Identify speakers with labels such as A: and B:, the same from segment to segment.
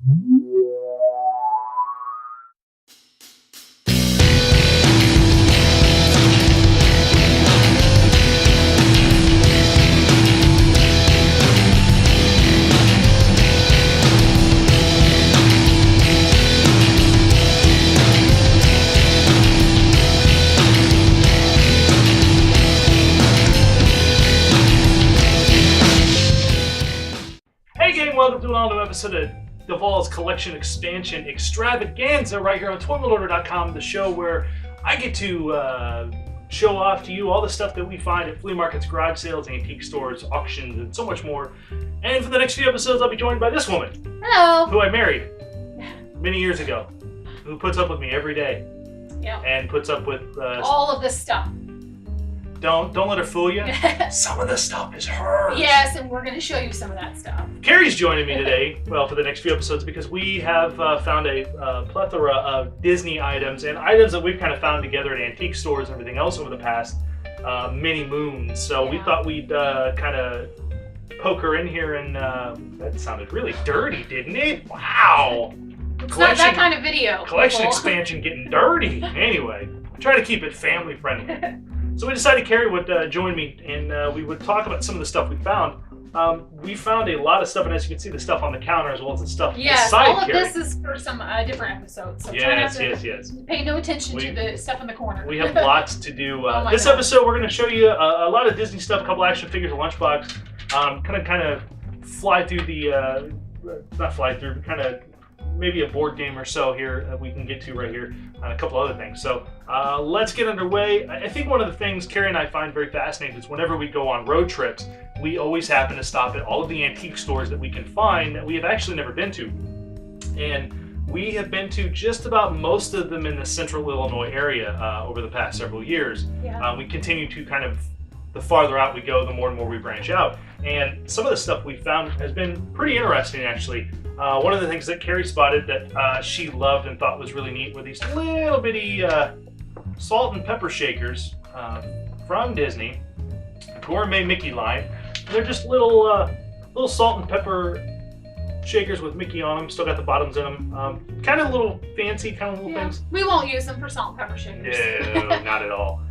A: Welcome to an all-new episode of Devall's Collection Expansion Extravaganza right here on ToyWorldOrder.com, the show where I get to show off to you all the stuff that we find at flea markets, garage sales, antique stores, auctions, and so much more. And for the next few episodes, I'll be joined by this woman.
B: Hello.
A: Who I married many years ago, who puts up with me every day.
B: Yep.
A: And puts up with
B: all of this stuff.
A: Don't let her fool you. Some of the stuff is hers.
B: Yes, and we're going to show you some of that stuff.
A: Carrie's joining me today, well, for the next few episodes, because we have found a plethora of Disney items and items that we've kind of found together at antique stores and everything else over the past many moons. So we thought we'd kind of poke her in here, and that sounded really dirty, didn't it? Wow.
B: It's not that kind of video.
A: Collection expansion getting dirty. Anyway, try to keep it family friendly. So we decided Carrie would join me, and we would talk about some of the stuff we found. We found a lot of stuff, and as you can see, the stuff on the counter as well as the stuff beside
B: all of
A: Carrie.
B: this is for some different episodes. So
A: yes.
B: Pay no attention to the stuff in the corner.
A: We have lots to do. This
B: God.
A: episode, we're going to show you a lot of Disney stuff, a couple action figures, a lunchbox. Kind of fly through the, not fly through, but kind of maybe a board game or so here that we can get to right here, and a couple other things. So let's get underway. I think one of the things Carrie and I find very fascinating is whenever we go on road trips, we always happen to stop at all of the antique stores that we can find that we have actually never been to. And we have been to just about most of them in the central Illinois area over the past several years.
B: Yeah.
A: We continue to kind of, the farther out we go, the more and more we branch out. And some of the stuff we found has been pretty interesting, actually. One of the things that Carrie spotted that she loved and thought was really neat were these little bitty salt and pepper shakers from Disney, Gourmet Mickey line. They're just little salt and pepper shakers with Mickey on them. Still got the bottoms in them. Kind of little fancy, kind of little things.
B: We won't use them for salt and pepper shakers.
A: No, not at all.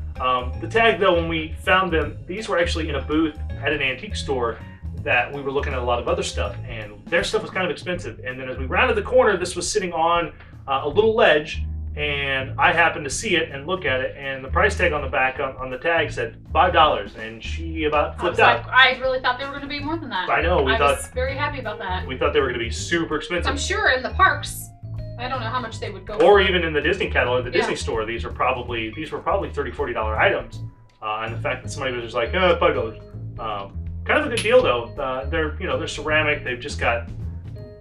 A: The tag, though, when we found them, these were actually in a booth at an antique store that we were looking at a lot of other stuff, and their stuff was kind of expensive. And then as we rounded the corner, this was sitting on a little ledge, and I happened to see it and look at it, and the price tag on the back on the tag said $5, and she about flipped out.
B: I really thought they were going to be more than that.
A: I know.
B: I was very happy about that.
A: We thought they were going to be super expensive.
B: I'm sure in the parks, I don't know how much they would go
A: or
B: for.
A: even in the Disney catalog, the Disney store, these were probably $30, $40 items. And the fact that somebody was just like, $5. Kind of a good deal, though. They're ceramic. They've just got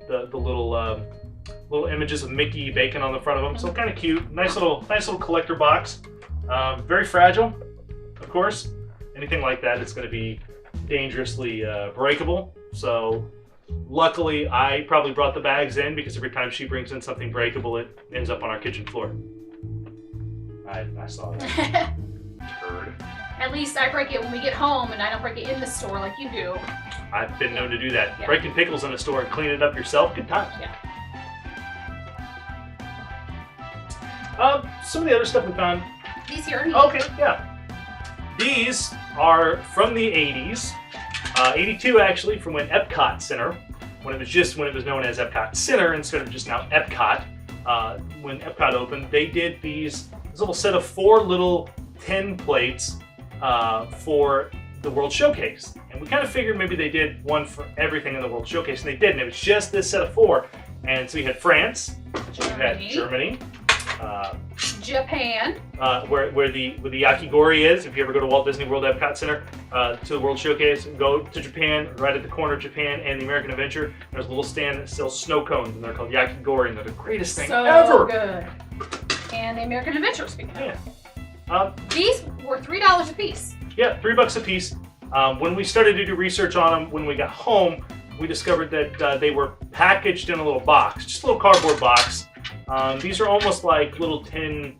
A: the little images of Mickey bacon on the front of them, so kind of cute. Nice little collector box. Very fragile, of course. Anything like that, it's going to be dangerously breakable. So luckily, I probably brought the bags in because every time she brings in something breakable, it ends up on our kitchen floor. I saw that. Turd.
B: At least I break it when we get home, and I don't break it in the store like you do.
A: I've been known to do that.
B: Yeah.
A: Breaking pickles in the store and clean it up yourself, good times.
B: Yeah.
A: Some of the other stuff we found.
B: These here are neat.
A: Okay, yeah. These are from the 80s. 82 actually, from when Epcot Center, when it was known as Epcot Center instead of just now Epcot. When Epcot opened, they did this little set of 4 little tin plates for the World Showcase. And we kind of figured maybe they did one for everything in the World Showcase, and they didn't. It was just this set of 4. And so you had France, you had Germany,
B: Japan,
A: where the Yakin is. If you ever go to Walt Disney World Epcot Center to the World Showcase, go to Japan. Right at the corner of Japan and the American Adventure, there's a little stand that sells snow cones, and they're called Yakin, and they're the greatest thing ever.
B: Good. And the American Adventure, speaking of.
A: Yeah.
B: These were $3 a piece.
A: Yeah, $3 a piece. When we started to do research on them, when we got home, we discovered that they were packaged in a little box, just a little cardboard box. These are almost like little tin.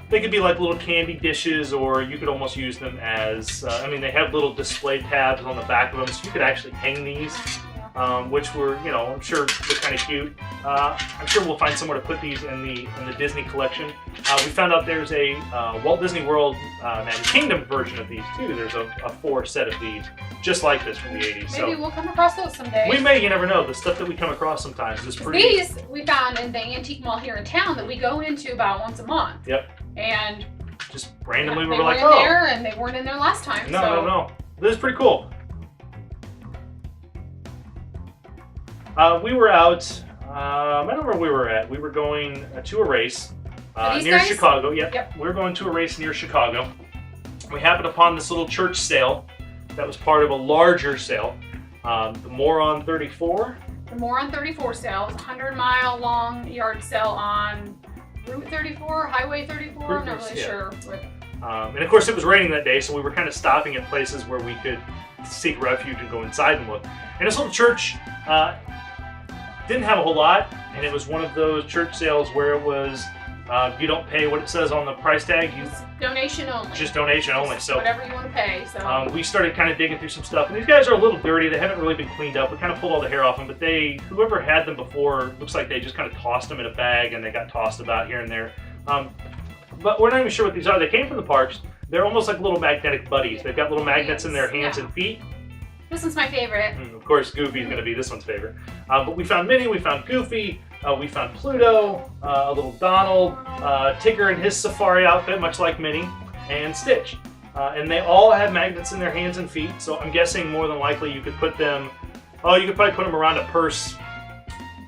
A: They could be like little candy dishes, or you could almost use them as, they have little display tabs on the back of them, so you could actually hang these which were, I'm sure they're kind of cute. I'm sure we'll find somewhere to put these in the Disney collection. We found out there's a Walt Disney World Magic Kingdom version of these too. There's a 4 set of these, just like this from the 80s.
B: Maybe we'll come across those someday.
A: We may, you never know. The stuff that we come across sometimes is pretty...
B: These we found in the antique mall here in town that we go into about once a month.
A: Yep.
B: And
A: just randomly we
B: they
A: were like,
B: weren't in there, and they weren't in there last time.
A: No. This is pretty cool. We were out, I don't know where we were at. We were going to a race near Chicago. Yep. We were going to a race near Chicago. We happened upon this little church sale that was part of a larger sale. The Moron 34.
B: The Moron 34 sale was a 100-mile long yard sale on Route 34, Highway 34. I'm not really sure.
A: And of course it was raining that day, so we were kind of stopping at places where we could seek refuge and go inside and look. And this little church didn't have a whole lot, and it was one of those church sales where it was you don't pay what it says on the price tag.
B: It's donation only.
A: Just donation only. So
B: whatever you want to pay. So
A: we started kind of digging through some stuff, and these guys are a little dirty. They haven't really been cleaned up. We kind of pulled all the hair off them, but whoever had them before, looks like they just kind of tossed them in a bag, and they got tossed about here and there. But we're not even sure what these are. They came from the parks. They're almost like little magnetic buddies. They've got little magnets in their hands and feet.
B: This one's my favorite.
A: Of course, Goofy's going to be this one's favorite. But we found Minnie, we found Goofy, we found Pluto, a little Donald, Tigger in his safari outfit, much like Minnie, and Stitch. And they all have magnets in their hands and feet, so I'm guessing more than likely you could put them, you could probably put them around a purse,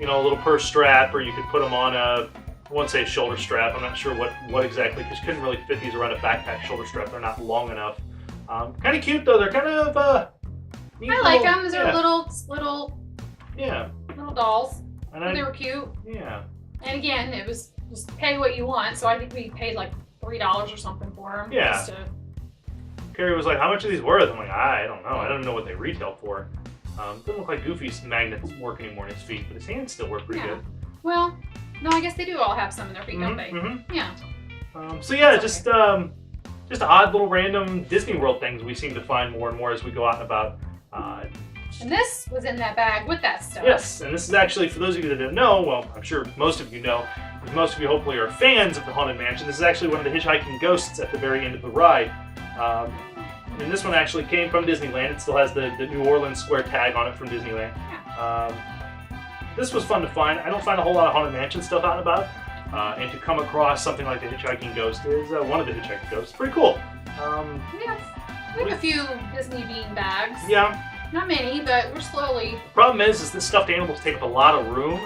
A: a little purse strap, or you could put them on I won't say a shoulder strap. I'm not sure what exactly, because you couldn't really fit these around a backpack shoulder strap. They're not long enough. Kind of cute, though. They're kind of
B: I like them. They're little dolls. And they were cute.
A: Yeah.
B: And again, it was just pay what you want. So I think we paid like $3 or something for them.
A: Yeah. Carrie was like, "How much are these worth?" I'm like, "I don't know. I don't know what they retail for." Doesn't look like Goofy's magnets work anymore in his feet, but his hands still work pretty good.
B: Well, no, I guess they do all have some in their feet, don't they? Yeah.
A: So yeah, just odd little random Disney World things we seem to find more and more as we go out and about.
B: And this was in that bag with that stuff.
A: Yes, and this is actually, for those of you that don't know, well, I'm sure most of you know, because most of you hopefully are fans of the Haunted Mansion, this is actually one of the hitchhiking ghosts at the very end of the ride. And this one actually came from Disneyland. It still has the New Orleans Square tag on it from Disneyland. This was fun to find. I don't find a whole lot of Haunted Mansion stuff out and about. And to come across something like the hitchhiking ghost is one of the hitchhiking ghosts. Pretty cool.
B: We have a few Disney bean bags.
A: Yeah.
B: Not many, but we're slowly.
A: The problem is the stuffed animals take up a lot of room,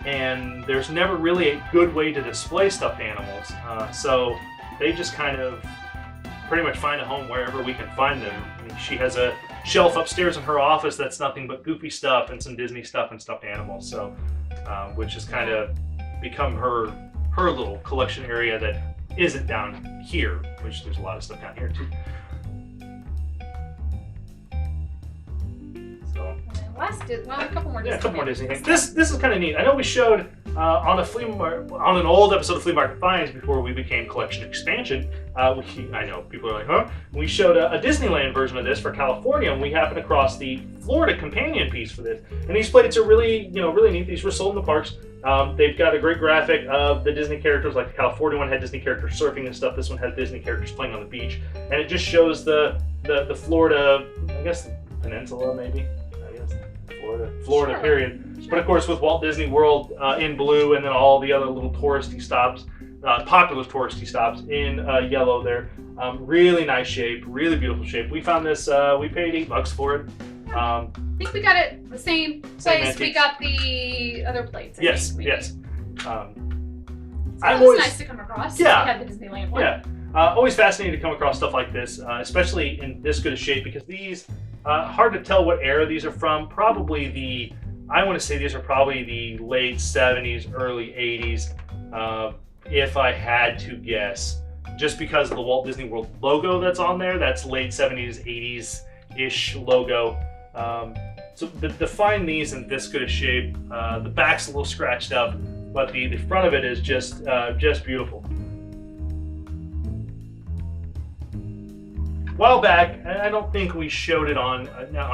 A: and there's never really a good way to display stuffed animals. So they just kind of pretty much find a home wherever we can find them. I mean, she has a shelf upstairs in her office that's nothing but Goofy stuff and some Disney stuff and stuffed animals. So, which has kind of become her little collection area that isn't down here, which there's a lot of stuff down here too.
B: A couple more Disney.
A: Yeah, a couple more Disney things. This is kind of neat. I know we showed on an old episode of Flea Market Finds before we became Collection Expansion. I know people are like, huh? We showed a Disneyland version of this for California, and we happened across the Florida companion piece for this. And these plates are really neat. These were sold in the parks. They've got a great graphic of the Disney characters, like the California one had Disney characters surfing and stuff. This one has Disney characters playing on the beach, and it just shows the Florida, I guess, peninsula maybe. Florida, sure. Period. Sure. But of course, with Walt Disney World in blue, and then all the other little touristy stops, popular touristy stops in yellow there. Really nice shape, really beautiful shape. We found this, we paid $8 for it.
B: I think we got it the same place we got the other plates.
A: Yes.
B: So
A: it
B: was nice to come across.
A: Yeah.
B: We had the Disneyland one.
A: Yeah. Always fascinating to come across stuff like this, especially in this good a shape, because these, hard to tell what era these are from. Probably I want to say these are probably the late 70s, early 80s, if I had to guess. Just because of the Walt Disney World logo that's on there, that's late 70s, 80s-ish logo. So to find these in this good a shape, the back's a little scratched up, but the front of it is just beautiful. A while back, and I don't think we showed it on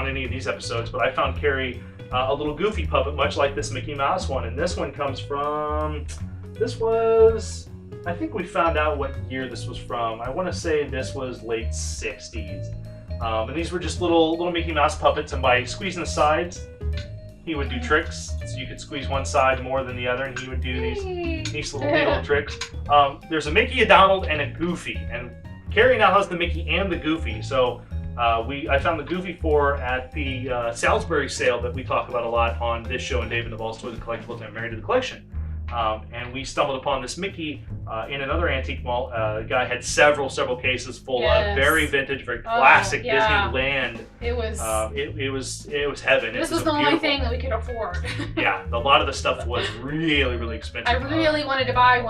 A: any of these episodes, but I found Carrie a little Goofy puppet, much like this Mickey Mouse one. And this one comes from, this was, I think we found out what year this was from. I want to say this was late 60s. And these were just little Mickey Mouse puppets, and by squeezing the sides, he would do tricks. So you could squeeze one side more than the other, and he would do these little tricks. There's a Mickey, a Donald, and a Goofy. And Carrie now has the Mickey and the Goofy. So I found the Goofy at the Salisbury sale that we talk about a lot on this show and Dave and Devall's Toys and Collectibles and Married to the Collection. And we stumbled upon this Mickey in another antique mall. The guy had several cases full of very vintage, very classic Disneyland.
B: It was
A: heaven.
B: This was the only thing that we could afford.
A: Yeah, a lot of the stuff was really expensive.
B: I really wanted to buy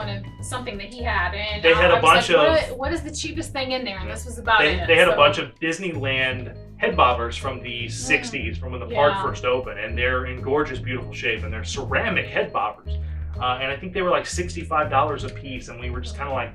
B: something that he had, and
A: they had a bunch of.
B: What is the cheapest thing in there? And this was about it.
A: They had a bunch of Disneyland head bobbers from the 60s, from when the park first opened, and they're in gorgeous, beautiful shape, and they're ceramic head bobbers. And I think they were like $65 a piece, and we were just kind of like,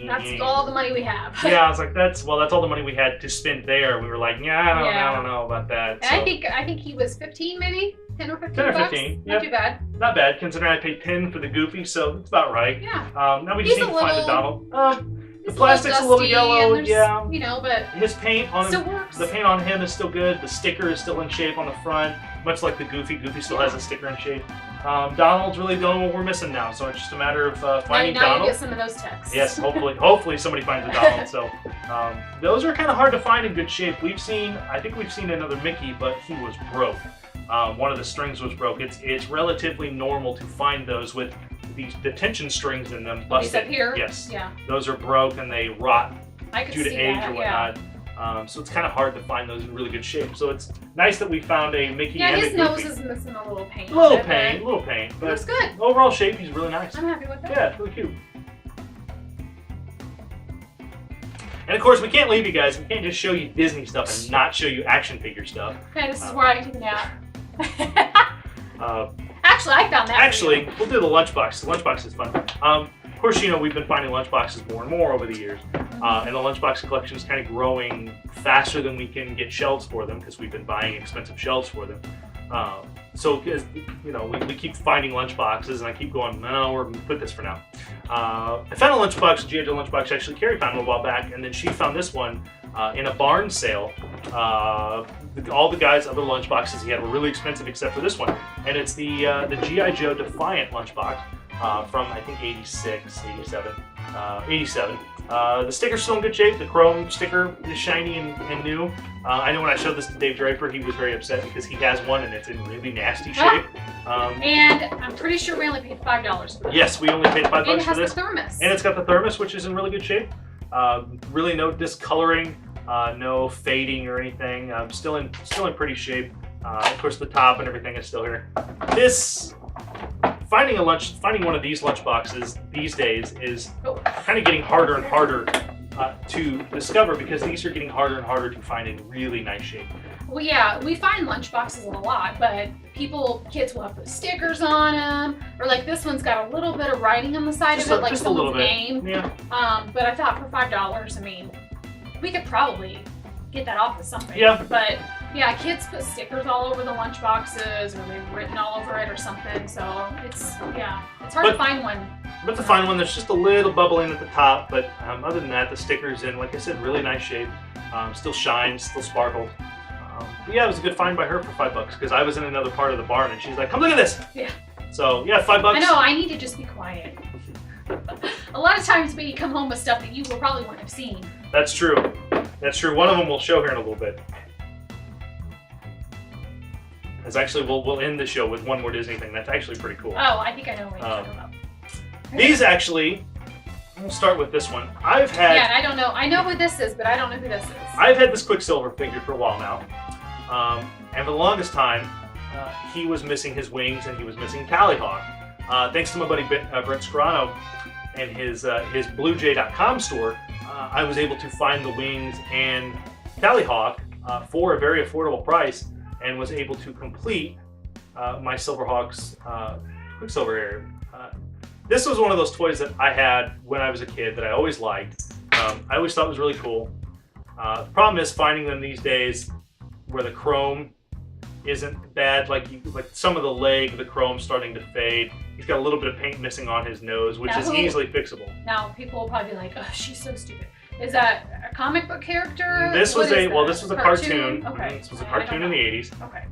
B: That's all the money we have.
A: Yeah, I was like, that's all the money we had to spend there. We were like, I don't know about that.
B: And so, I think he was 15, maybe 10 or 15
A: 10 or
B: bucks.
A: 15.
B: Not too bad.
A: Not bad, considering I paid 10 for the Goofy, so it's about right.
B: Yeah.
A: Now we just need to find the Donald. The
B: It's
A: plastic's a little yellow, yeah.
B: You know, but
A: his paint on
B: still works.
A: The paint on him is still good. The sticker is still in shape on the front, much like the Goofy. Goofy still has a sticker in shape. Donald's really the only one we're missing now, so it's just a matter of finding Donald.
B: Now you get some of those texts.
A: Yes, hopefully somebody finds a Donald. So those are kind of hard to find in good shape. I think we've seen another Mickey, but he was broke. One of the strings was broke. It's relatively normal to find those with the tension strings in them busted.
B: Up here?
A: Yes.
B: Yeah.
A: Those are broke and they rot due to age or whatnot.
B: Yeah.
A: So it's kind of hard to find those in really good shape. So it's nice that we found a Mickey and a Goofy.
B: Yeah, his nose is missing a little paint.
A: Little paint. But
B: looks good.
A: Overall shape, he's really nice.
B: I'm happy with that.
A: Yeah, it's really cute. And of course, we can't leave you guys. We can't just show you Disney stuff and not show you action figure stuff.
B: Okay, this is where I can take a nap. Actually, I found that.
A: Actually, we'll do the lunchbox. The lunchbox is fun. Of course, we've been finding lunchboxes more and more over the years. And the lunchbox collection is kind of growing faster than we can get shelves for them because we've been buying expensive shelves for them. So, we keep finding lunchboxes, and I keep going, no, we're going to put this for now. I found a lunchbox, a G.I. Joe lunchbox, actually Carrie found it a while back, and then she found this one in a barn sale. All the guys' other lunchboxes he had were really expensive except for this one. And it's the G.I. Joe Defiant lunchbox from, I think, 87. The sticker's still in good shape. The chrome sticker is shiny and new. I know when I showed this to Dave Draper, he was very upset because he has one and it's in really nasty shape.
B: And I'm pretty sure we only paid $5 for this.
A: Yes, we only paid $5 for this.
B: And it has the thermos.
A: And it's got the thermos, which is in really good shape. Really no discoloring, no fading or anything. Still in pretty shape. Of course, the top and everything is still here. Finding one of these lunch boxes these days is kind of getting harder and harder to discover because these are getting harder and harder to find in really nice shape.
B: Well, yeah, we find lunch boxes a lot, but kids will have put stickers on them, or like this one's got a little bit of writing on the side of it, like someone's name.
A: Yeah.
B: But I thought for $5, I mean, we could probably get that off with something.
A: Yeah.
B: But yeah, kids put stickers all over the lunch boxes, or they've written all over it or something. So it's hard to find one.
A: But to find one, there's just a little bubbling at the top. But other than that, the sticker's in, like I said, really nice shape. Still shines, still sparkles. But yeah, it was a good find by her for $5 because I was in another part of the barn and she's like, "Come look at this."
B: Yeah.
A: So yeah, $5.
B: I know. I need to just be quiet. A lot of times we come home with stuff that you will probably wouldn't have seen.
A: That's true. That's true. One of them we'll show here in a little bit. As actually, we'll end the show with one more Disney thing. That's actually pretty cool.
B: Oh, I think I know what you're talking about.
A: These actually, we'll start with this one.
B: Yeah, I don't know. I know what this is, but I don't know who this is.
A: I've had this Quicksilver figure for a while now. And for the longest time, he was missing his wings and he was missing Tallyhawk. Thanks to my buddy Brent Scarano and his BlueJay.com store, I was able to find the wings and Tallyhawk for a very affordable price and was able to complete my Silverhawks Quicksilver area. This was one of those toys that I had when I was a kid that I always liked. I always thought it was really cool. The problem is finding them these days where the chrome isn't bad. Like some of the leg, the chrome's starting to fade. He's got a little bit of paint missing on his nose, which is easily fixable.
B: Now people will probably be like, "Oh, she's so stupid." Is that a comic book character?
A: This was this was a cartoon.
B: Okay.
A: This was a cartoon in the 80s.
B: Okay.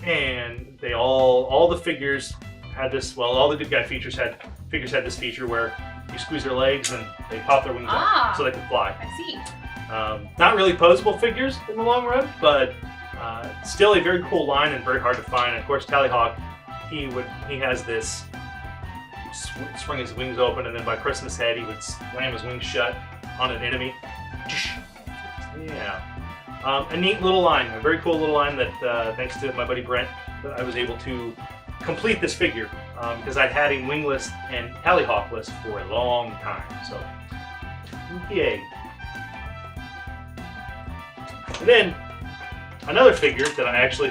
A: And they all the figures had this. Well, all the good guy figures had this feature where you squeeze their legs and they pop their wings out so they can fly.
B: I see.
A: Not really posable figures in the long run, but still a very cool line and very hard to find. And of course, Tallyhawk, he has this swing his wings open, and then by pressing his head, he would slam his wings shut on an enemy. Yeah. A neat little line, a very cool little line that, thanks to my buddy Brent, that I was able to complete this figure because I'd had him wingless and Tallyhawkless for a long time. So, yay. And then another figure that I actually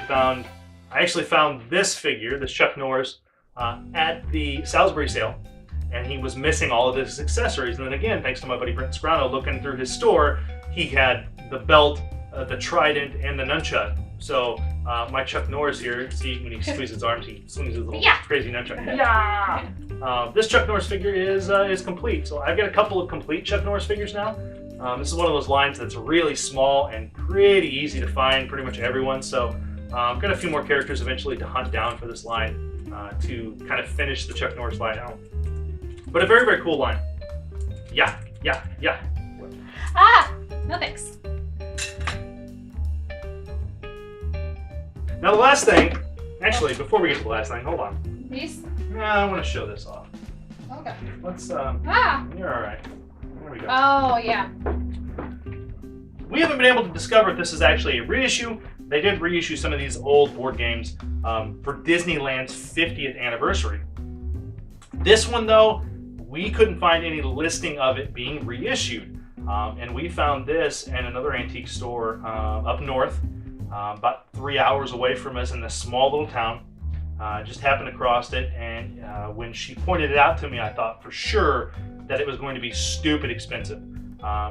A: found this figure, this Chuck Norris, at the Salisbury sale, and he was missing all of his accessories. And then again, thanks to my buddy Brent Sgrano, looking through his store, he had the belt, the trident, and the nunchuck. So my Chuck Norris here, see when he squeezes his arms, he swings his little crazy nunchuck. Yeah. This Chuck Norris figure is complete. So I've got a couple of complete Chuck Norris figures now. This is one of those lines that's really small and pretty easy to find, pretty much everyone. So I've got a few more characters eventually to hunt down for this line to kind of finish the Chuck Norris line out. But a very, very cool line. Yeah.
B: No thanks.
A: Now the last thing, actually, before we get to the last thing, hold on.
B: These?
A: I want to show this off.
B: Okay.
A: Let's, you're all right. There we go.
B: Oh, yeah.
A: We haven't been able to discover if this is actually a reissue. They did reissue some of these old board games for Disneyland's 50th anniversary. This one, though, we couldn't find any listing of it being reissued. And we found this in another antique store up north, about 3 hours away from us in this small little town. Just happened across it, and when she pointed it out to me, I thought for sure that it was going to be stupid expensive.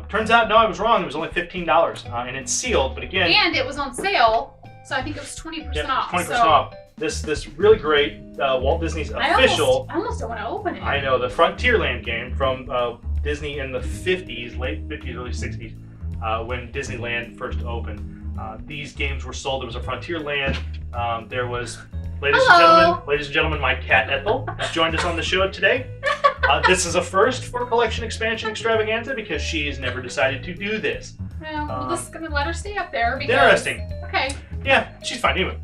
A: Turns out, no, I was wrong. It was only $15, and it's sealed. But again,
B: and it was on sale, so I think it was 20% off.
A: 20% off. This really great Walt Disney's official.
B: I almost don't want to open it.
A: I know, the Frontierland game from Disney in the 50s, late 50s, early 60s, when Disneyland first opened. These games were sold. There was a Frontierland. There was, ladies and gentlemen, my cat Ethel has joined us on the show today. This is a first for Collection Expansion Extravaganza because she's never decided to do this.
B: Well, we're just going to let her stay up there. Because...
A: Interesting.
B: Okay.
A: Yeah, she's fine. Anyway,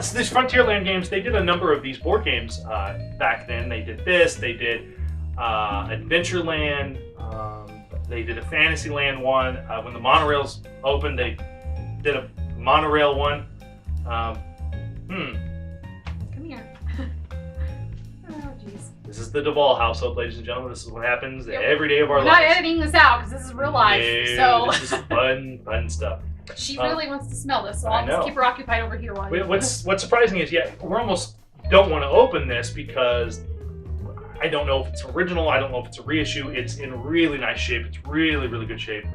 A: so these Frontierland games, they did a number of these board games back then. They did this. They did Adventureland. They did a Fantasyland one. When the monorails opened, they did a monorail one.
B: Come here. Oh, jeez.
A: This is the Devall household, ladies and gentlemen. This is what happens every day of our lives.
B: We're not editing this out because this is real life.
A: No, this is fun stuff.
B: She really wants to smell this, so I'll just keep her occupied over here while you...
A: What's surprising is, we almost don't want to open this because I don't know if it's original. I don't know if it's a reissue. It's in really nice shape. It's really, really good shape.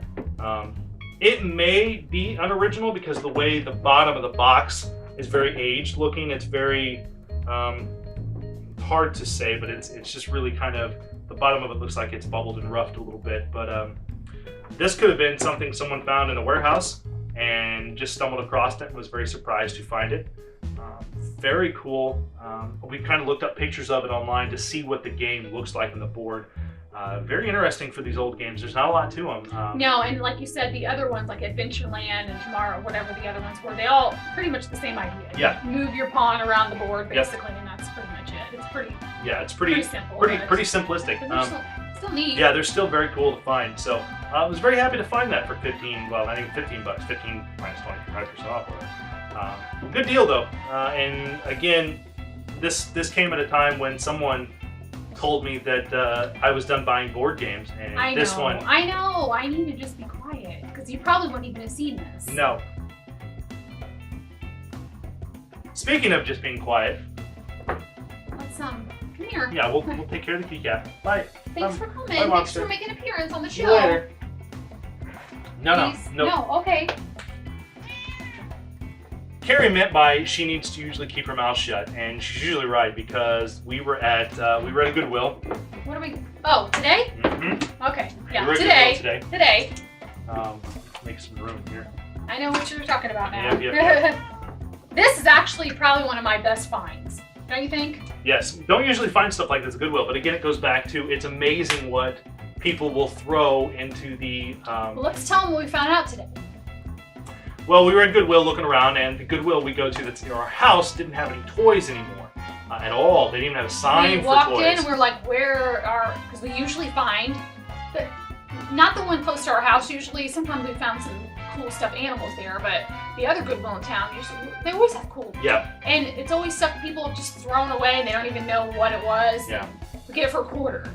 A: It may be unoriginal because the way the bottom of the box is very aged looking. It's very hard to say, but it's just really kind of, the bottom of it looks like it's bubbled and roughed a little bit. But this could have been something someone found in a warehouse and just stumbled across it and was very surprised to find it. Very cool. We kind of looked up pictures of it online to see what the game looks like on the board. Very interesting for these old games. There's not a lot to them.
B: No, and like you said, the other ones like Adventureland and Tomorrow, whatever the other ones were, they all pretty much the same idea.
A: Yeah.
B: You move your pawn around the board basically, and that's pretty much it. It's pretty.
A: Yeah, it's pretty simple. Pretty simplistic.
B: Still neat.
A: Yeah, they're still very cool to find. So I was very happy to find that for 15. Well, not even $15. 15 minus 25% off. Good deal though. And again, this came at a time when someone told me that I was done buying board games, and
B: I know. I need to just be quiet because you probably wouldn't even have seen this.
A: No. Speaking of just being quiet,
B: let's come here.
A: Yeah, we'll take care of the kitty cat. Bye.
B: Thanks for coming. Thanks for making an appearance on the show.
A: See you later. No.
B: No. Okay.
A: Carrie meant by she needs to usually keep her mouth shut, and she's usually right because we were at a Goodwill.
B: What are we? Oh, today?
A: Mm-hmm.
B: Okay, yeah,
A: We were at Goodwill
B: today.
A: Make some room here.
B: I know what you're talking about now.
A: Yep.
B: This is actually probably one of my best finds. Don't you think?
A: Yes, don't usually find stuff like this at Goodwill, but again, it goes back to it's amazing what people will throw into the.
B: Well, let's tell them what we found out today.
A: Well, we were at Goodwill looking around, and the Goodwill we go to that's near our house didn't have any toys anymore at all. They didn't even have a sign for toys.
B: We walked in and we're like, where are? Because we usually find, but not the one close to our house. Usually, sometimes we found some cool stuffed animals there, but the other Goodwill in town, usually they always have cool.
A: Yeah.
B: And it's always stuff people have just thrown away and they don't even know what it was.
A: Yeah.
B: We get it for $1.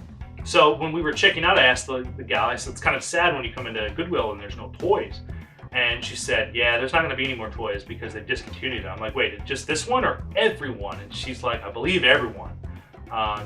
A: So when we were checking out, I asked the gal, I said, it's kind of sad when you come into Goodwill and there's no toys. And she said, yeah, there's not going to be any more toys because they've discontinued them. I'm like, wait, just this one or everyone? And she's like, I believe everyone.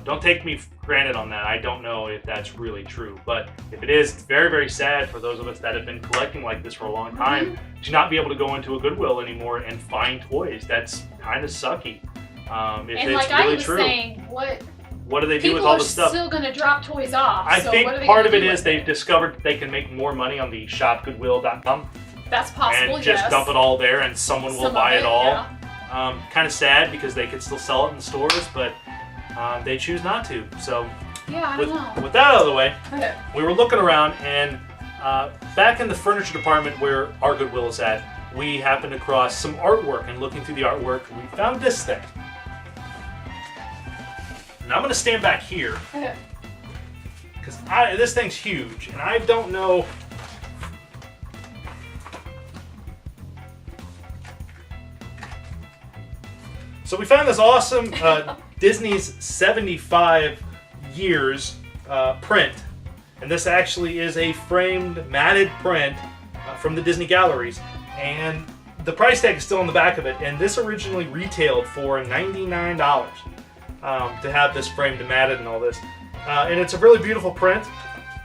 A: Don't take me for granted on that. I don't know if that's really true. But if it is, it's very, very sad for those of us that have been collecting like this for a long time to not be able to go into a Goodwill anymore and find toys. That's kind of sucky.
B: And
A: it's
B: like
A: really
B: I was
A: true.
B: saying,
A: what do they do with all the stuff?
B: People are still going to drop toys off.
A: I
B: so
A: think
B: what are they
A: part of
B: gonna
A: it
B: do
A: is
B: with
A: they've discovered they can make more money on the shopgoodwill.com.
B: That's possible,
A: and just dump it all there and someone will buy it all.
B: Yeah.
A: Kind of sad because they could still sell it in the stores, but they choose not to. So
B: yeah, I don't know.
A: With that out of the way, we were looking around, and back in the furniture department where our Goodwill is at, we happened across some artwork, and looking through the artwork, we found this thing. And I'm going to stand back here because this thing's huge, and I don't know. So we found this awesome Disney's 75 years print, and this actually is a framed matted print from the Disney galleries, and the price tag is still on the back of it, and this originally retailed for $99 to have this framed and matted and all this, and it's a really beautiful print.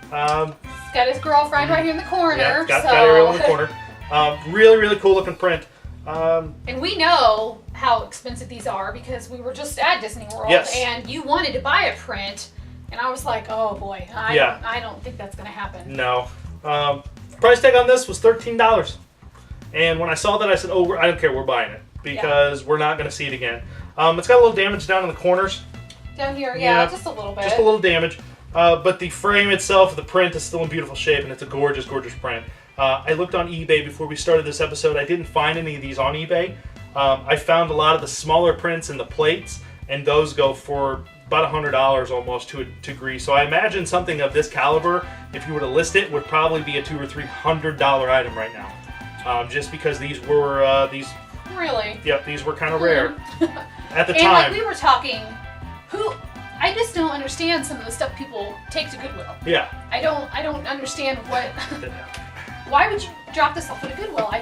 B: Got his girlfriend right here in the corner.
A: Yeah, got Ariel in the corner. Really, really cool looking print.
B: And we know how expensive these are because we were just at Disney World, and you wanted to buy a print, and I was like, oh boy, I don't think that's going to happen.
A: No. Price tag on this was $13. And when I saw that, I said, oh, I don't care, we're buying it because we're not going to see it again. It's got a little damage down in the corners.
B: Down here, just a little bit.
A: Just a little damage. But the frame itself, the print is still in beautiful shape, and it's a gorgeous, gorgeous print. I looked on eBay before we started this episode. I didn't find any of these on eBay. I found a lot of the smaller prints and the plates, and those go for about $100 almost to a degree. So I imagine something of this caliber, if you were to list it, would probably be a $200 or $300 item right now. Just because these were
B: Really?
A: Yep, these were kind of rare at the
B: and
A: time.
B: Like we were talking, I just don't understand some of the stuff people take to Goodwill.
A: Yeah.
B: I don't understand what. Why would you drop this off at a Goodwill? I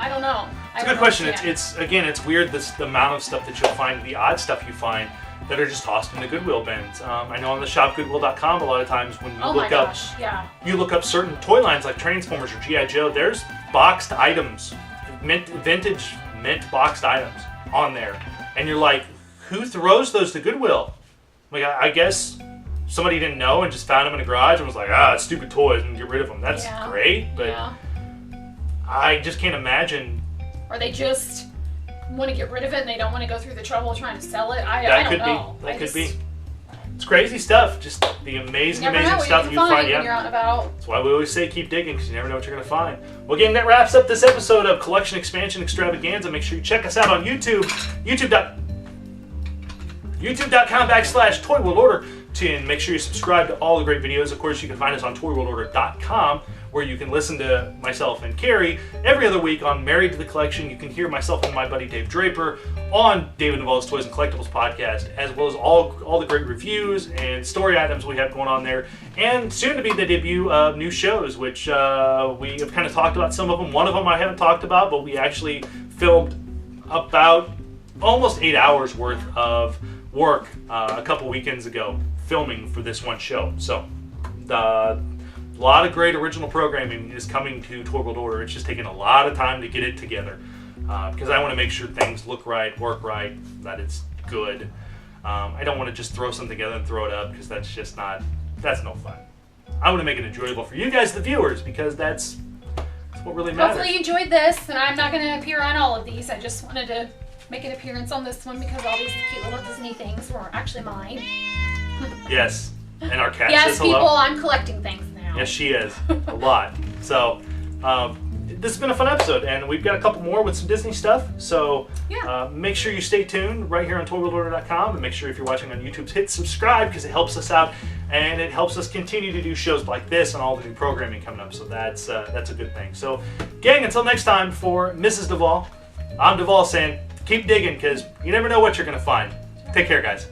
B: don't know.
A: It's a good question. It's weird the amount of stuff that you'll find, the odd stuff you find that are just tossed in the Goodwill bins. I know on the shopgoodwill.com a lot of times when you look up certain toy lines like Transformers or G.I. Joe, there's boxed items, vintage mint boxed items on there, and you're like, who throws those to Goodwill? Like I guess somebody didn't know and just found them in a garage and was like, it's stupid toys and get rid of them. That's great, but I just can't imagine.
B: Or they just want to get rid of it and they don't want to go through the trouble of trying to sell it. I don't know.
A: That could be. It's crazy stuff. Just the amazing stuff you find.
B: When you're out and about.
A: That's why we always say keep digging, because you never know what you're going to find. Well, again, that wraps up this episode of Collection Expansion Extravaganza. Make sure you check us out on YouTube. YouTube.com/ToyWorldOrder. And make sure you subscribe to all the great videos. Of course, you can find us on ToyWorldOrder.com, where you can listen to myself and Carrie every other week on Married to the Collection. You can hear myself and my buddy Dave Draper on David Duvall's Toys and Collectibles podcast, as well as all the great reviews and story items we have going on there. And soon to be the debut of new shows, which we have kind of talked about some of them. One of them I haven't talked about, but we actually filmed about almost 8 hours worth of work a couple weekends ago filming for this one show. So a lot of great original programming is coming to Toy World Order. It's just taking a lot of time to get it together. because I want to make sure things look right, work right, that it's good. I don't want to just throw something together and throw it up, because that's no fun. I want to make it enjoyable for you guys, the viewers, because that's what really matters.
B: Hopefully you enjoyed this, and I'm not going to appear on all of these. I just wanted to make an appearance on this one because all these cute little Disney things were actually mine.
A: Yes, and our cat
B: yes,
A: says hello.
B: people, I'm collecting things now.
A: Yes, she is. A lot. So, this has been a fun episode, and we've got a couple more with some Disney stuff. So, make sure you stay tuned right here on ToyWorldOrder.com, and make sure if you're watching on YouTube, hit subscribe, because it helps us out, and it helps us continue to do shows like this and all the new programming coming up. So that's a good thing. So, gang, until next time, for Mrs. Devall, I'm Devall saying, keep digging, because you never know what you're going to find. Take care, guys.